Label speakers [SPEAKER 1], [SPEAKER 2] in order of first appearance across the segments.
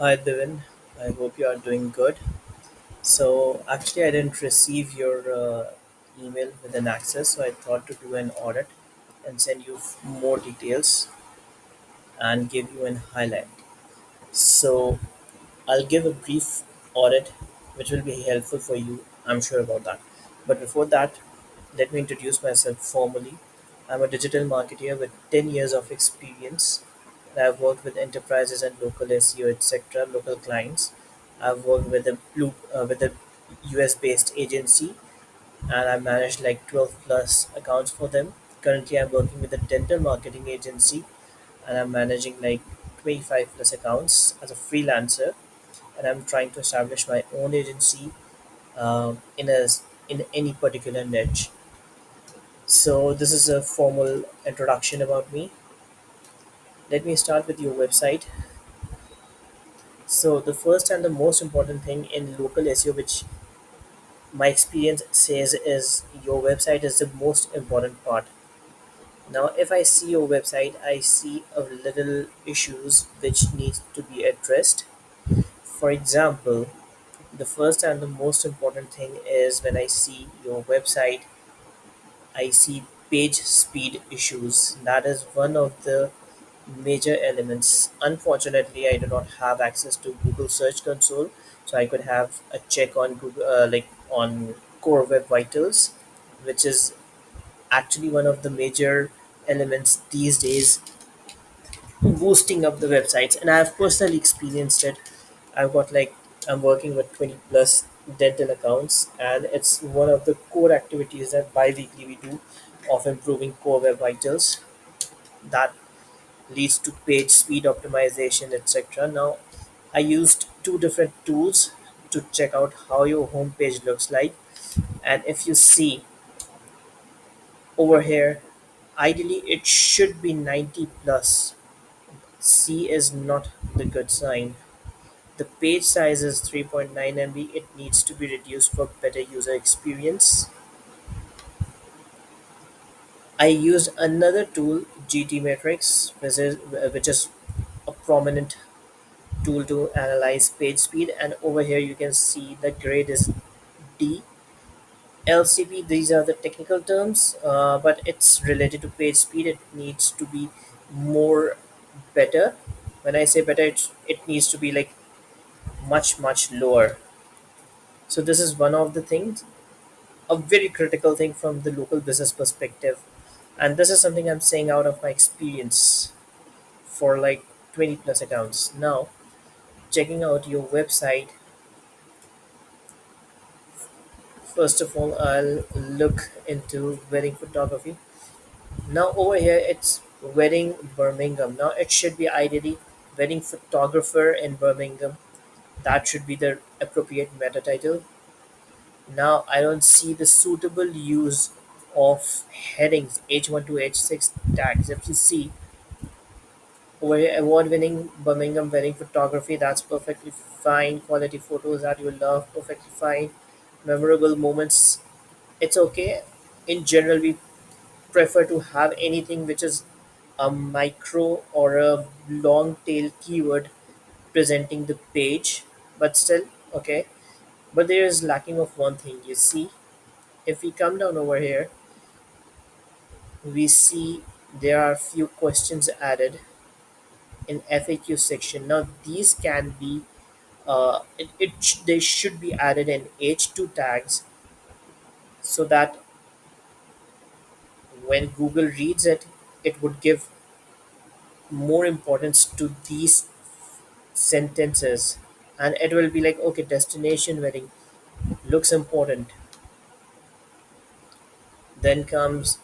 [SPEAKER 1] Hi Devin, I hope you are doing good. So actually, I didn't receive your email with an access, so I thought to do an audit and send you more details and give you an highlight. So I'll give a brief audit, which will be helpful for you. I'm sure about that. But before that, let me introduce myself formally. I'm a digital marketer with 10 years of experience. I've worked with enterprises and local SEO, etc., local clients. I've worked with a US based agency, and I managed like 12 plus accounts for them. Currently, I'm working with a dental marketing agency, and I'm managing like 25 plus accounts as a freelancer, and I'm trying to establish my own agency in any particular niche. So this is a formal introduction about me. Let me start with your website. So the first and the most important thing in local SEO, which my experience says is your website is the most important part. Now, if I see your website, I see a little issues which needs to be addressed. For example, the first and the most important thing is when I see your website, I see page speed issues. That is one of the major elements. Unfortunately, I do not have access to Google Search Console, so I could have a check on Google, like on Core Web Vitals, which is actually one of the major elements these days boosting up the websites. And I've personally experienced it. I've got like I'm working with 20 plus dental accounts, and it's one of the core activities that bi-weekly we do of improving core web vitals. That leads to page speed optimization, etc. Now, I used two different tools to check out how your homepage looks like. And if you see over here, ideally it should be 90 plus. C is not the good sign. The page size is 3.9 MB. It needs to be reduced for better user experience. I used another tool, GT Matrix, which is a prominent tool to analyze page speed, and over here you can see the grade is D. LCP, these are the technical terms, but it's related to page speed. It needs to be more better. When I say better, it needs to be like much lower. So this is one of the things, a very critical thing from the local business perspective, and this is something I'm saying out of my experience for like 20 plus accounts. Now, checking out your website, first of all, I'll look into wedding photography. Now, over here, it's wedding Birmingham. Now, it should be ideally wedding photographer in Birmingham. That should be the appropriate meta title. Now, I don't see the suitable use of headings H1 to H6 tags. If you see over here, award winning Birmingham wedding photography, that's perfectly fine. Quality photos that you love, perfectly fine. Memorable moments, it's okay. In general, we prefer to have anything which is a micro or a long tail keyword presenting the page, but still okay. But there is lacking of one thing. You see, if we come down over here, we see there are few questions added in FAQ section. Now these can be they should be added in H2 tags, so that when Google reads it, it would give more importance to these sentences, and it will be like, okay, destination wedding looks important. Then comes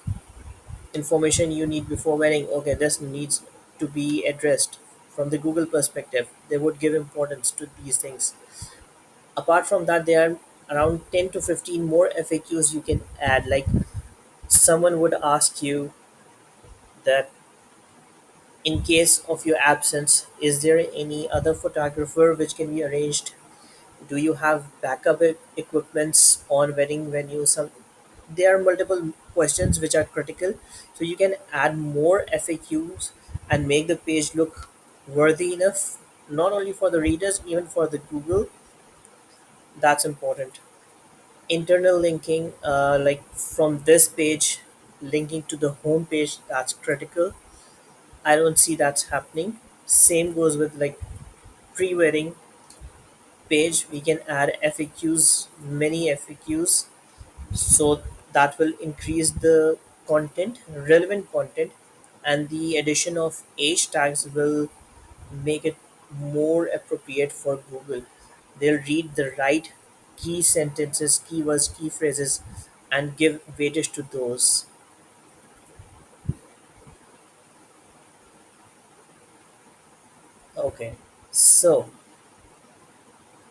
[SPEAKER 1] information you need before wedding. Okay, this needs to be addressed. From the Google perspective, they would give importance to these things. Apart from that, there are around 10 to 15 more FAQs you can add. Like, someone would ask you that in case of your absence, is there any other photographer which can be arranged? Do you have backup equipments on wedding venue? Some There are multiple questions which are critical, so you can add more FAQs and make the page look worthy enough. not only for the readers, even for the Google, that's important. Internal linking, like from this page linking to the home page, that's critical. I don't see that's happening. Same goes with like pre-wedding page. We can add FAQs, many FAQs, so that will increase the content, relevant content, and the addition of age tags will make it more appropriate for Google. They'll read the right key sentences, keywords, key phrases, and give weightage to those. Okay, so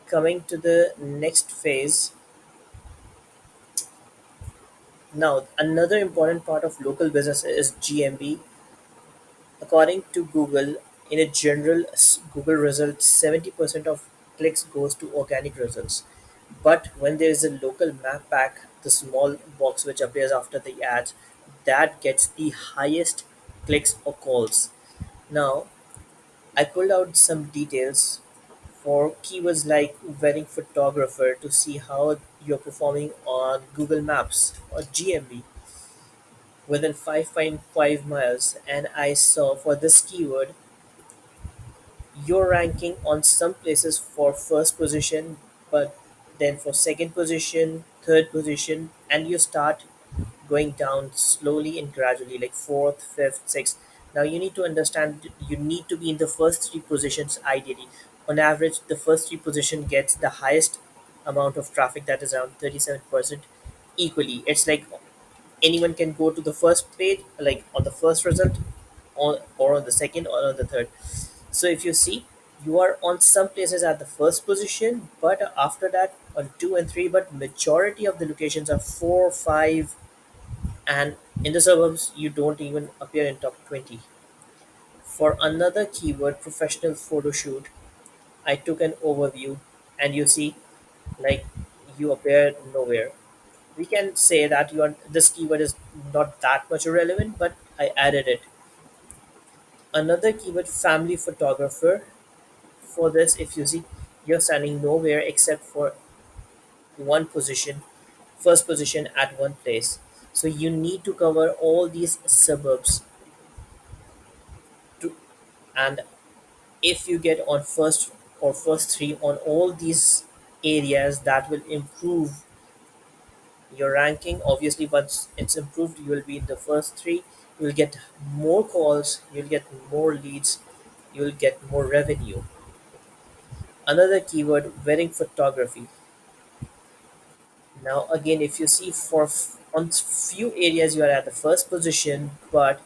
[SPEAKER 1] coming to the next phase. Now, another important part of local business is GMB. According to Google, in a general Google result, 70% of clicks goes to organic results. But when there is a local map pack, the small box which appears after the ads, that gets the highest clicks or calls. Now, I pulled out some details for keywords like wedding photographer to see how you're performing on Google Maps or GMB within 5.5 miles, and I saw for this keyword you're ranking on some places for first position, but then for second position, third position, and you start going down slowly and gradually, like fourth, fifth, sixth. Now you need to understand you need to be in the first three positions ideally. On average, the first three position gets the highest amount of traffic, that is around 37% equally. It's like anyone can go to the first page, like on the first result, or on the second or on the third. So if you see, you are on some places at the first position, but after that on two and three, but majority of the locations are four, five, and in the suburbs you don't even appear in top 20. For another keyword, professional photo shoot, I took an overview, and you see, like you appear nowhere. We can say that you are this keyword is not that much relevant, but I added it. Another keyword, family photographer. For this, if you see, you're standing nowhere except for one position, first position at one place. So you need to cover all these suburbs to, and if you get on first or first three on all these areas, that will improve your ranking. Obviously, once it's improved, you will be in the first three. You will get more calls, you'll get more leads, you will get more revenue. Another keyword, wedding photography. Now again, if you see, on few areas you are at the first position, but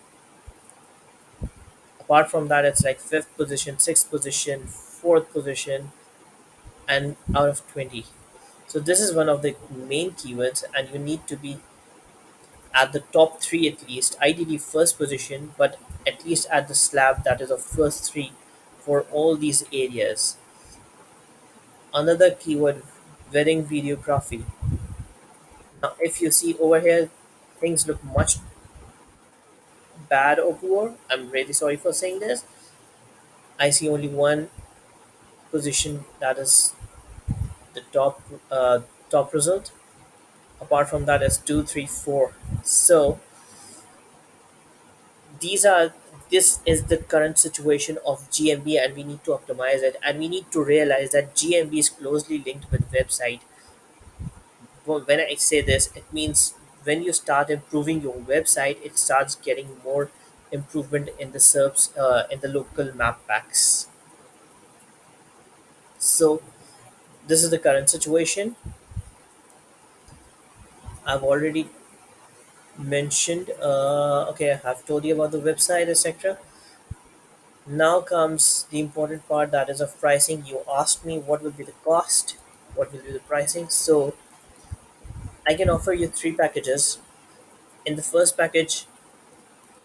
[SPEAKER 1] apart from that it's like fifth position, sixth position, fourth position, and out of 20. So this is one of the main keywords, and you need to be at the top three at least, ideally first position, but at least at the slab that is of first three for all these areas. Another keyword, wedding videography. Now if you see over here, things look much bad or poor. I'm really sorry for saying this. I see only one position, that is the top result. Apart from that, it's two, three, four. So these are this is the current situation of GMB, and we need to optimize it. And we need to realize that GMB is closely linked with website. Well, when I say this, it means when you start improving your website, it starts getting more improvement in the SERPs, in the local map packs. So this is the current situation. I've already mentioned. Okay, I have told you about the website, etc. Now comes the important part, that is of pricing. You asked me what will be the cost, what will be the pricing. So I can offer you three packages. In the first package,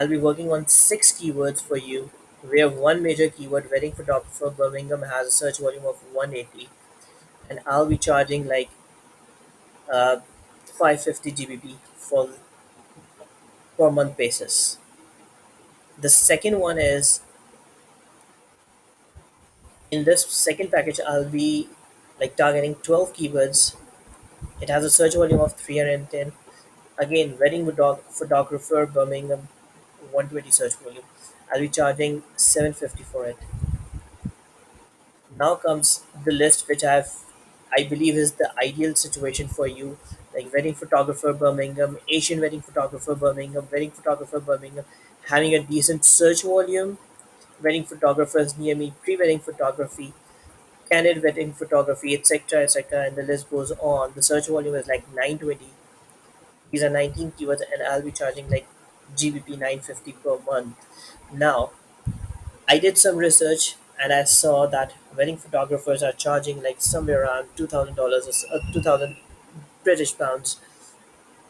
[SPEAKER 1] I'll be working on six keywords for you. We have one major keyword, wedding photographer. Birmingham has a search volume of 180, and I'll be charging like uh, 550 GBP for per month basis. The second one is In this second package, I'll be like targeting 12 keywords. It has a search volume of 310. Again, photographer, Birmingham, 120 search volume. I'll be charging 750 for it. Now comes the list which I believe is the ideal situation for you, like wedding photographer Birmingham, Asian wedding photographer Birmingham, wedding photographer Birmingham, having a decent search volume, wedding photographers near me, pre-wedding photography, candid wedding photography, etc., etc., and the list goes on. The search volume is like 920. These are 19 keywords, and I'll be charging like GBP 950 per month. Now, I did some research and I saw that wedding photographers are charging like somewhere around $2,000 or 2,000 British pounds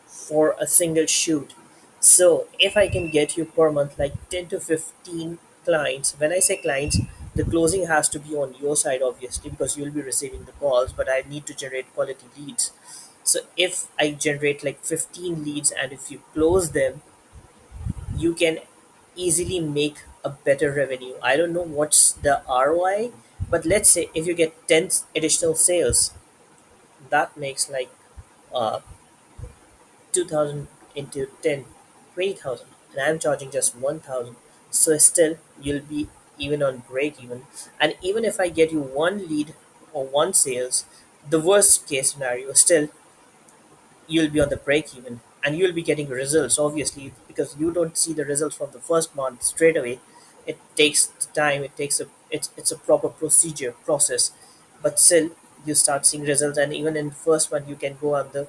[SPEAKER 1] for a single shoot. So if I can get you per month like 10 to 15 clients, when I say clients, the closing has to be on your side obviously because you'll be receiving the calls, but I need to generate quality leads. So if I generate like 15 leads and if you close them, you can easily make a better revenue. I don't know what's the ROI, but let's say if you get 10 additional sales, that makes like uh, 2000 into 10, 20,000, and I'm charging just 1,000. So still, you'll be even on break even. And even if I get you one lead or one sales, the worst case scenario, still you'll be on the break even and you'll be getting results obviously because you don't see the results from the first month straight away. It takes time, it's a proper procedure process, but still you start seeing results, and even in the first month you can go on the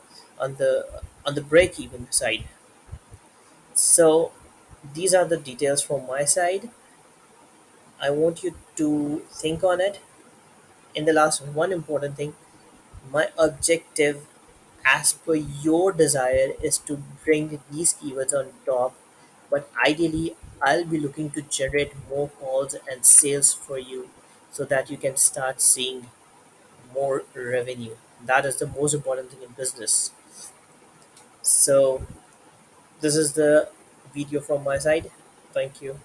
[SPEAKER 1] on the break even side. So these are the details from my side. I want you to think on it. In the last, one important thing, my objective as per your desire is to bring these keywords on top, but ideally I'll be looking to generate more calls and sales for you so that you can start seeing more revenue. That is the most important thing in business. So this is the video from my side. Thank you.